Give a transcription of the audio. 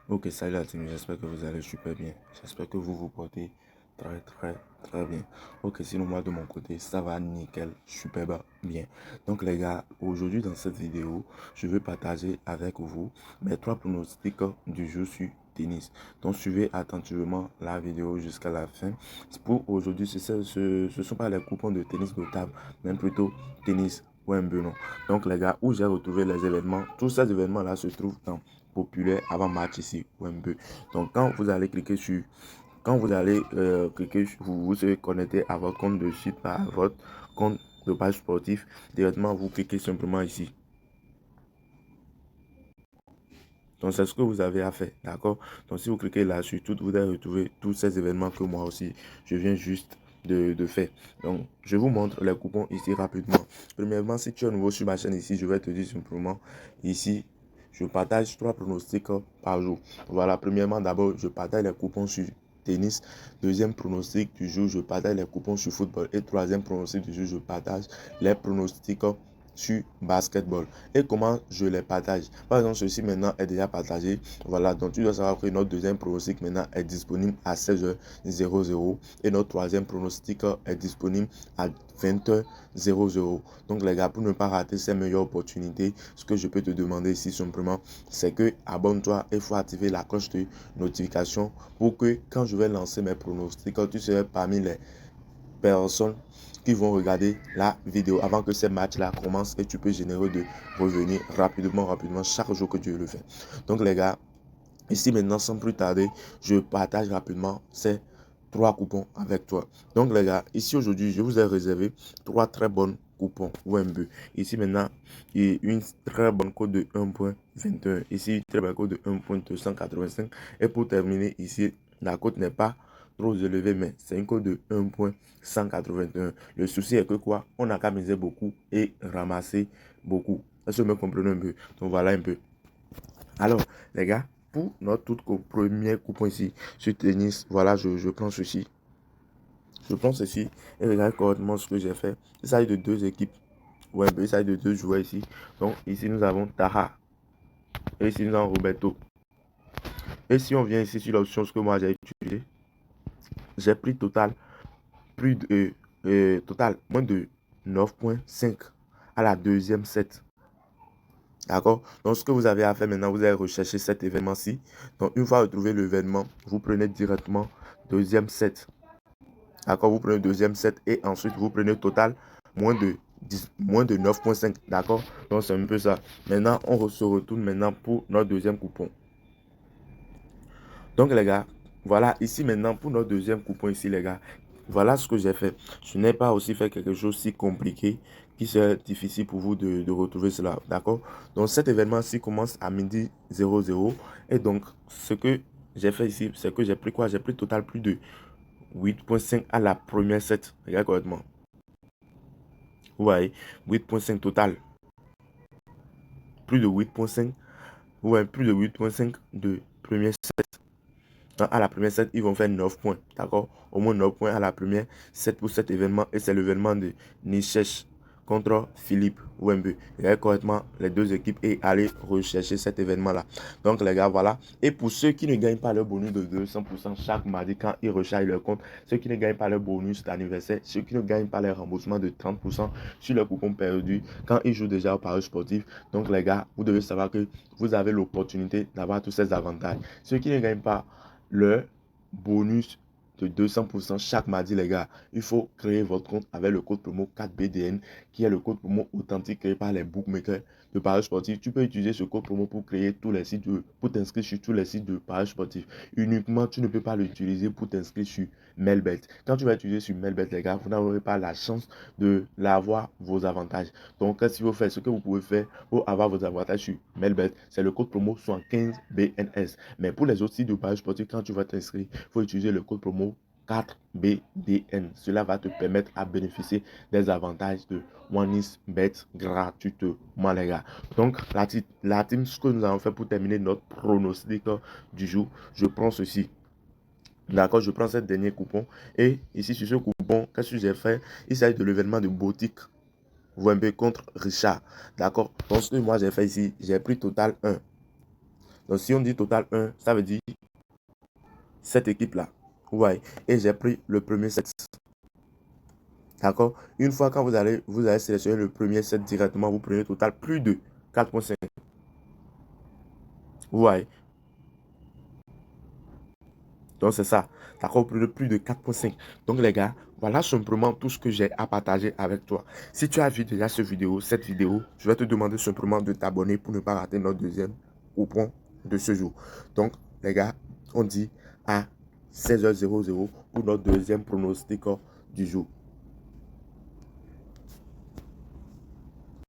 Ok, salut la team, j'espère que vous allez super bien. J'espère que vous vous portez très bien. Ok, sinon moi de mon côté, ça va nickel, super bien. Donc les gars, aujourd'hui dans cette vidéo, je vais partager avec vous mes 3 pronostics du jeu sur tennis. Donc suivez attentivement la vidéo jusqu'à la fin. Pour aujourd'hui, ce sont pas les coupons de tennis de table, mais plutôt tennis Wimbledon. Donc les gars, où j'ai retrouvé les événements, tous ces événements là se trouvent dans populaire avant match ici Wembley. Donc quand vous allez cliquer, vous serez connecté à votre compte de site, à votre compte de page sportif. Directement, vous cliquez simplement ici. Donc c'est ce que vous avez à faire, d'accord? Donc si vous cliquez là sur tout, vous allez retrouver tous ces événements que moi aussi je viens juste de faire. Donc je vous montre les coupons ici rapidement. Premièrement, si tu es nouveau sur ma chaîne ici, je vais te dire simplement ici. Je partage 3 pronostics par jour. Voilà, premièrement, d'abord, je partage les coupons sur tennis. Deuxième pronostic du jour, je partage les coupons sur football. Et troisième pronostic du jour, je partage les pronostics sur basketball. Et comment je les partage? Par exemple, ceci maintenant est déjà partagé. Voilà, donc tu dois savoir que notre deuxième pronostic maintenant est disponible à 16h00 et notre troisième pronostic est disponible à 20h00. Donc les gars, pour ne pas rater ces meilleures opportunités, ce que je peux te demander ici simplement, c'est que abonne-toi et il faut activer la cloche de notification pour que quand je vais lancer mes pronostics, tu seras parmi les personnes qui vont regarder la vidéo avant que ces matchs-là commencent et tu peux générer de revenus rapidement chaque jour que tu le fais. Donc les gars, ici maintenant sans plus tarder, je partage rapidement ces 3 coupons avec toi. Donc les gars, ici aujourd'hui, je vous ai réservé 3 très bonnes coupons OMB. Ici maintenant, il y a une très bonne cote de 1.21. Ici, une très bonne cote de 1.285. Et pour terminer, ici, la cote n'est pas trop élevé, mais c'est une cote de 1.181. Le souci est que quoi? On n'a qu'à miser beaucoup et ramasser beaucoup. Est-ce que vous me comprenez un peu? Donc voilà un peu. Alors, les gars, pour notre tout premier coupon ici sur tennis, voilà, je prends ceci. Je prends ceci et regarde correctement ce que j'ai fait. Il s'agit de 2 équipes. Ouais, il s'agit de 2 joueurs ici. Donc, ici, nous avons Taha. Et ici, nous avons Roberto. Et si on vient ici sur l'option, ce que moi j'ai utilisé, j'ai pris total total moins de 9.5 à la deuxième set. D'accord? Donc, ce que vous avez à faire maintenant, vous allez rechercher cet événement-ci. Donc, une fois retrouvé l'événement, vous prenez directement deuxième set. D'accord? Vous prenez deuxième set et ensuite, vous prenez total moins de 9.5. D'accord? Donc, c'est un peu ça. Maintenant, on se retourne maintenant pour notre deuxième coupon. Donc, les gars, voilà, ici maintenant, pour notre deuxième coupon ici, les gars, voilà ce que j'ai fait. Je n'ai pas aussi fait quelque chose si compliqué qui serait difficile pour vous de retrouver cela. D'accord? Donc, cet événement-ci commence à midi 00. Et donc, ce que j'ai fait ici, c'est que j'ai pris quoi? J'ai pris total plus de 8.5 à la première set. Regarde correctement. Vous voyez, 8.5 total. Plus de 8.5. Vous voyez, plus de 8.5 de première set. À la première set, ils vont faire 9 points. D'accord? Au moins 9 points à la première set pour cet événement. Et c'est l'événement de Nichech contre Philippe Wembe. Regardez correctement les 2 équipes et allez rechercher cet événement-là. Donc, les gars, voilà. Et pour ceux qui ne gagnent pas leur bonus de 200% chaque mardi quand ils rechargent leur compte, ceux qui ne gagnent pas leur bonus d'anniversaire, ceux qui ne gagnent pas leur remboursement de 30% sur leur coupon perdu quand ils jouent déjà au pari sportif. Donc, les gars, vous devez savoir que vous avez l'opportunité d'avoir tous ces avantages. Ceux qui ne gagnent pas le bonus de 200% chaque mardi, les gars. Il faut créer votre compte avec le code promo 4BDN, qui est le code promo authentique créé par les bookmakers de paris sportifs. Tu peux utiliser ce code promo pour créer tous les sites, pour t'inscrire sur tous les sites de paris sportifs. Uniquement, tu ne peux pas l'utiliser pour t'inscrire sur Melbet. Quand tu vas utiliser sur Melbet, les gars, vous n'aurez pas la chance de l'avoir vos avantages. Donc, si vous faites ce que vous pouvez faire pour avoir vos avantages sur Melbet, c'est le code promo 75BNS. Mais pour les autres sites de paris sportifs, quand tu vas t'inscrire, il faut utiliser le code promo 4BDN. Cela va te permettre à bénéficier des avantages de OneXBet gratuitement, les gars. Donc, la team, ce que nous allons faire pour terminer notre pronostic du jour, je prends ceci. D'accord, je prends ce dernier coupon. Et ici, sur ce coupon, qu'est-ce que j'ai fait? Il s'agit de l'événement de boutique Wembe contre Richard. D'accord, donc ce que moi j'ai fait ici, j'ai pris total 1. Donc, si on dit total 1, ça veut dire cette équipe-là. Vous voyez. Et j'ai pris le premier set. D'accord? Une fois quand vous allez sélectionner le premier set directement, vous prenez total plus de 4.5. Vous voyez? Donc, c'est ça. D'accord? Vous prenez plus de 4.5. Donc, les gars, voilà simplement tout ce que j'ai à partager avec toi. Si tu as vu déjà cette vidéo, je vais te demander simplement de t'abonner pour ne pas rater notre deuxième coupon de ce jour. Donc, les gars, on dit à 16h00 pour notre deuxième pronostic du jour.